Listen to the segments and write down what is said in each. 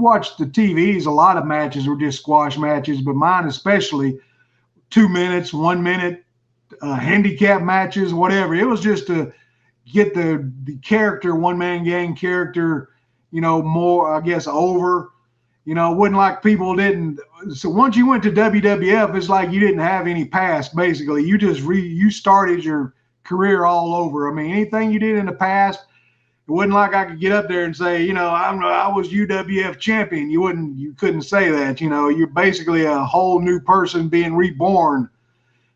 watch the TVs, a lot of matches were just squash matches, but mine especially 2 minutes, 1 minute, handicap matches, whatever. It was just to get the character, one-man gang character, more, I guess, over. It wasn't like people didn't. So once you went to WWF, it's like you didn't have any past, basically. You just you started your career all over. I mean, anything you did in the past, it wasn't like I could get up there and say, I was UWF champion. You couldn't say that. You're basically a whole new person being reborn.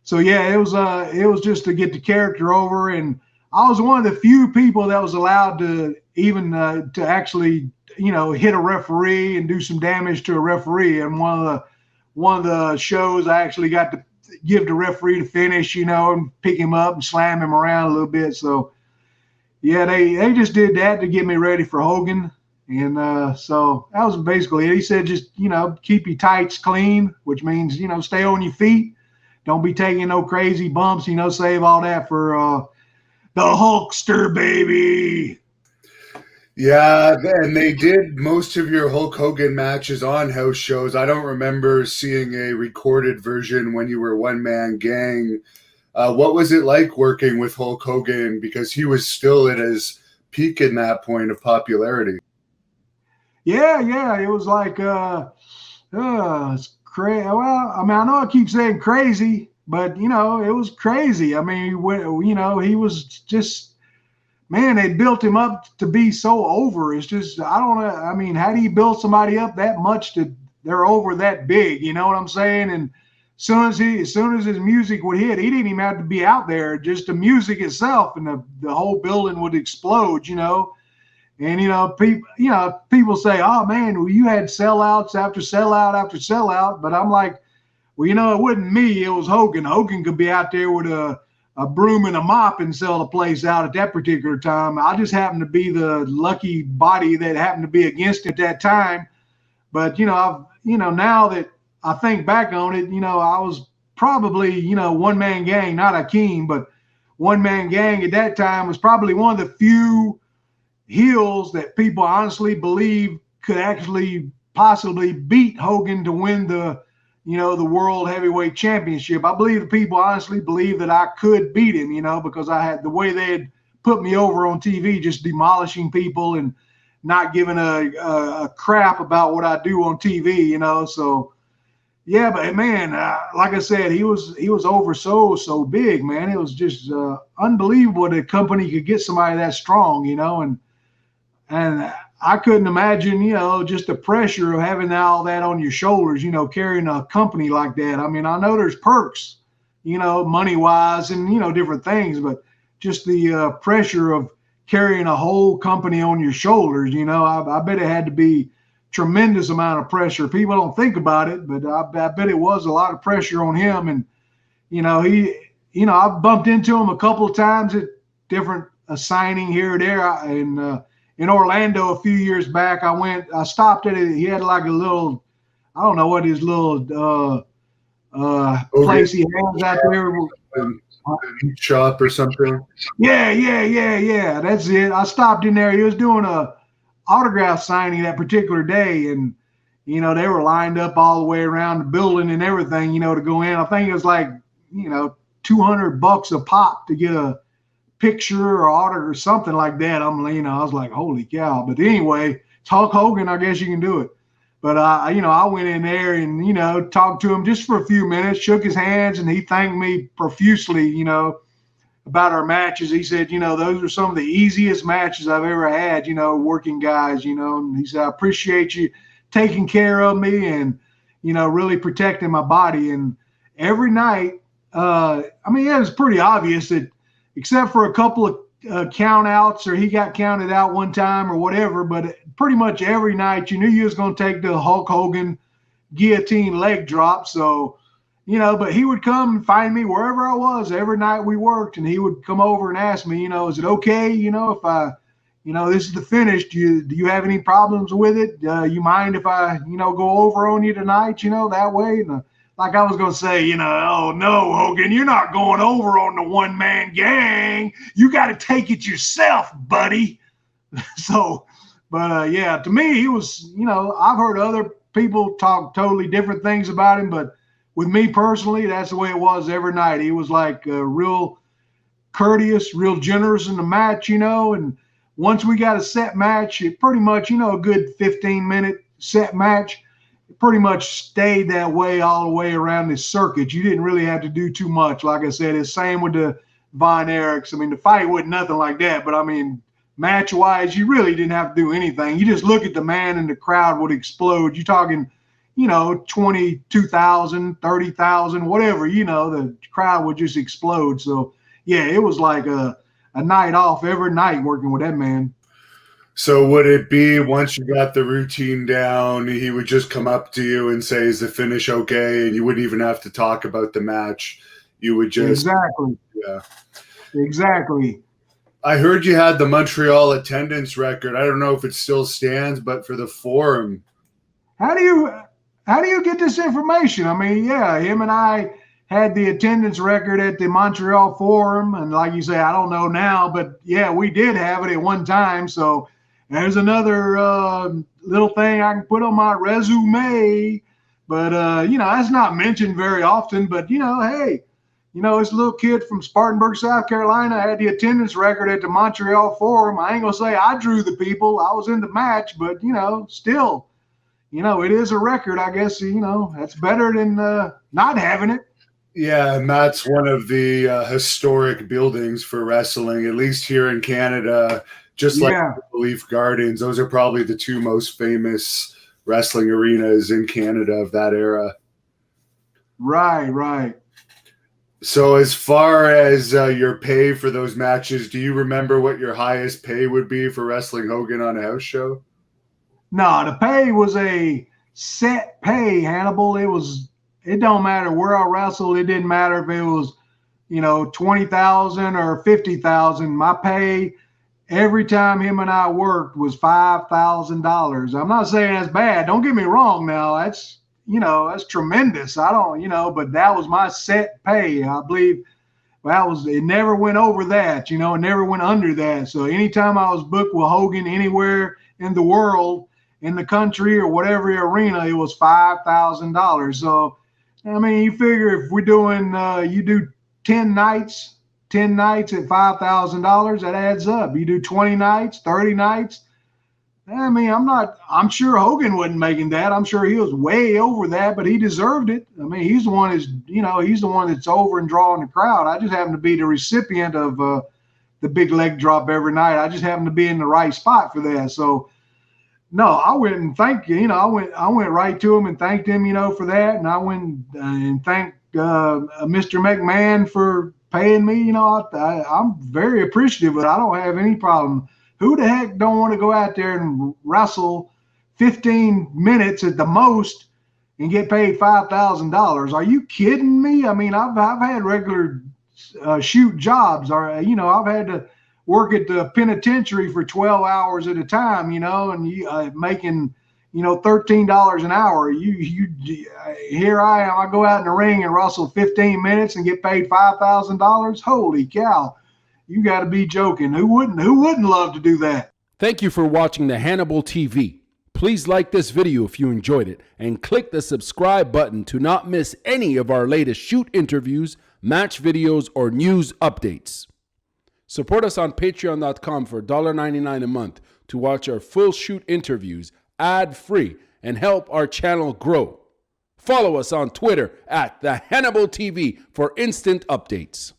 So yeah, it was just to get the character over, and I was one of the few people that was allowed to even to actually hit a referee and do some damage to a referee. And one of the shows I actually got to give the referee the finish, and pick him up and slam him around a little bit. So yeah, they just did that to get me ready for Hogan. And so that was basically it. He said, just, keep your tights clean, which means, stay on your feet. Don't be taking no crazy bumps, save all that for the Hulkster, baby. Yeah, and they did most of your Hulk Hogan matches on house shows. I don't remember seeing a recorded version when you were one-man gang. What was it like working with Hulk Hogan? Because he was still at his peak in that point of popularity. Yeah. It was like, it's crazy. Well, I mean, I know I keep saying crazy, but, it was crazy. I mean, he was just, man, they built him up to be so over. It's just, I don't know. I mean, how do you build somebody up that much that they're over that big? You know what I'm saying? And as soon as his music would hit, he didn't even have to be out there. Just the music itself, and the whole building would explode. And people say, "Oh man, well, you had sellouts after sellout after sellout." But I'm like, well, it wasn't me. It was Hogan. Hogan could be out there with a broom and a mop and sell the place out at that particular time. I just happened to be the lucky body that happened to be against it at that time. But now that I think back on it, I was probably, one-man gang, not Akeem, but one-man gang at that time was probably one of the few heels that people honestly believe could actually possibly beat Hogan to win the World Heavyweight Championship. I believe the people honestly believe that I could beat him, because I had the way they had put me over on TV, just demolishing people and not giving a crap about what I do on TV, So, yeah, but man, like I said, he was over so big, man. It was just unbelievable that a company could get somebody that strong, and I couldn't imagine, just the pressure of having all that on your shoulders, carrying a company like that. I mean, I know there's perks, money-wise and, different things, but just the pressure of carrying a whole company on your shoulders, I bet it had to be tremendous amount of pressure. People don't think about it, but I bet it was a lot of pressure on him. And, I bumped into him a couple of times at different signing here or there. And, in Orlando a few years back, I stopped at it. He had like a little, I don't know what his little place he has out there. Shop or something. Yeah. That's it. I stopped in there. He was doing a autograph signing that particular day. And, they were lined up all the way around the building and everything, to go in. I think it was like, $200 a pop to get a picture or autograph or something like that. I was like, holy cow. But anyway, it's Hulk Hogan, I guess you can do it. But I went in there and talked to him just for a few minutes, shook his hands, and he thanked me profusely about our matches. He said, those are some of the easiest matches I've ever had, working guys, and he said, I appreciate you taking care of me and really protecting my body. And every night, it was pretty obvious that, except for a couple of count outs, or he got counted out one time or whatever, but pretty much every night you knew you was going to take the Hulk Hogan guillotine leg drop. So, but he would come and find me wherever I was every night we worked, and he would come over and ask me, is it okay, if I, this is the finish, do you have any problems with it? You mind if I, go over on you tonight, that way? And like I was going to say, oh, no, Hogan, you're not going over on the one-man gang. You got to take it yourself, buddy. So, But yeah, to me, he was, I've heard other people talk totally different things about him, but with me personally, that's the way it was every night. He was like real courteous, real generous in the match, and once we got a set match, it pretty much, a good 15-minute set match, it pretty much stayed that way all the way around the circuit. You didn't really have to do too much. Like I said, it's same with the Von Erichs. I mean, the fight wasn't nothing like that, but I mean, match-wise, you really didn't have to do anything. You just look at the man and the crowd would explode. You're talking, 22,000, 30,000, whatever, the crowd would just explode. So, yeah, it was like a night off every night working with that man. So would it be once you got the routine down, he would just come up to you and say, is the finish okay? And you wouldn't even have to talk about the match. You would just. Exactly. Yeah. Exactly. I heard you had the Montreal attendance record. I don't know if it still stands, but for the Forum. How do you get this information? I mean, yeah, him and I had the attendance record at the Montreal Forum, and like you say, I don't know now, but yeah, we did have it at one time. So there's another little thing I can put on my resume. But that's not mentioned very often. But hey. This little kid from Spartanburg, South Carolina had the attendance record at the Montreal Forum. I ain't going to say I drew the people. I was in the match, but, still, it is a record. I guess, that's better than not having it. Yeah, and that's one of the historic buildings for wrestling, at least here in Canada, just like the Leaf Gardens. Those are probably the two most famous wrestling arenas in Canada of that era. Right. So as far as your pay for those matches, do you remember what your highest pay would be for wrestling Hogan on a house show? No, the pay was a set pay, Hannibal. It don't matter where I wrestled. It didn't matter if it was, 20,000 or 50,000. My pay every time him and I worked was $5,000. I'm not saying that's bad. Don't get me wrong now. That's tremendous. I don't, but that was my set pay. I believe it never went over that, it never went under that. So anytime I was booked with Hogan anywhere in the world, in the country or whatever arena, it was $5,000. So, I mean, you figure if we're doing, you do 10 nights at $5,000, that adds up. You do 20 nights, 30 nights. I mean, I'm sure Hogan wasn't making that. I'm sure he was way over that, but he deserved it. I mean, he's the one he's the one that's over and drawing the crowd. I just happen to be the recipient of the big leg drop every night. I just happen to be in the right spot for that. So, no, I went and thanked you. I went right to him and thanked him, for that. And I went and thanked Mr. McMahon for paying me. I'm very appreciative, but I don't have any problem. Who the heck don't want to go out there and wrestle 15 minutes at the most and get paid $5,000? Are you kidding me? I mean, I've had regular shoot jobs, or I've had to work at the penitentiary for 12 hours at a time, and making $13 an hour. Here I am. I go out in the ring and wrestle 15 minutes and get paid $5,000. Holy cow! You got to be joking. Who wouldn't love to do that? Thank you for watching the Hannibal TV. Please like this video if you enjoyed it and click the subscribe button to not miss any of our latest shoot interviews, match videos, or news updates. Support us on patreon.com for $1.99 a month to watch our full shoot interviews ad-free and help our channel grow. Follow us on Twitter at the Hannibal TV for instant updates.